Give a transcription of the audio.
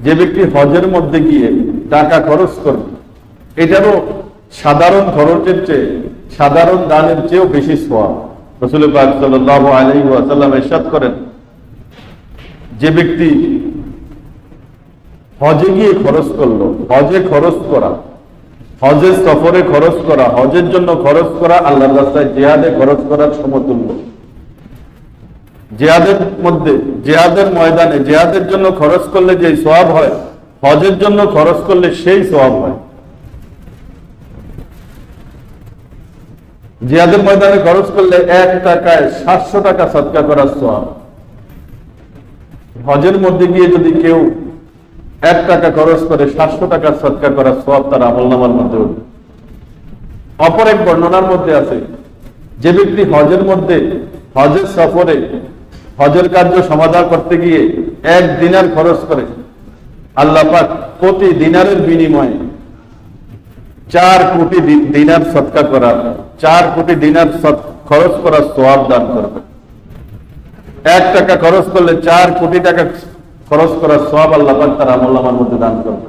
যে ব্যক্তি হজের মধ্যে গিয়ে টাকা খরচ করবে, এটারও সাধারণ খরচের চেয়ে, সাধারণ দানের চেয়েও বেশি সওয়াব। রাসূল পাক সাল্লাল্লাহু আলাইহি ওয়াসাল্লাম ইরশাদ করেন, যে ব্যক্তি হজে গিয়ে খরচ করলো, হজে খরচ করা, হজের সফরে খরচ করা, হজের জন্য খরচ করা আল্লাহর রাস্তায় জিহাদে খরচ করার সমতুল্য। জিহাদের মধ্যে, জিহাদের ময়দানে জিহাদের জন্য খরচ করলে যে সওয়াব হয়, হজের জন্য খরচ করলে সেই সওয়াব হয়। জিহাদের ময়দানে খরচ করলে 1 টাকায় 700 টাকা সদকা করার সওয়াব। হজের মধ্যে গিয়ে যদি কেউ 1 টাকা খরচ করে 700 টাকা সদকা করার সওয়াব তার আমলনামার মধ্যে উঠবে। অপর এক বর্ণনার মধ্যে আছে, যে ব্যক্তি হজের মধ্যে, হজের সফরে, হজের কার্য সমাধান করতে গিয়ে 1 দিনার খরচ করে, আল্লাহ পাক প্রতি দিনারের বিনিময়ে 4 কোটি দিনার সদকা করার, 4 কোটি দিনার খরচ করার সওয়াব দান করবে। 1 টাকা খরচ করলে 4 কোটি টাকা খরচ করার সওয়াব আল্লাহ পাক তার আমলনামার মধ্যে দান করবে।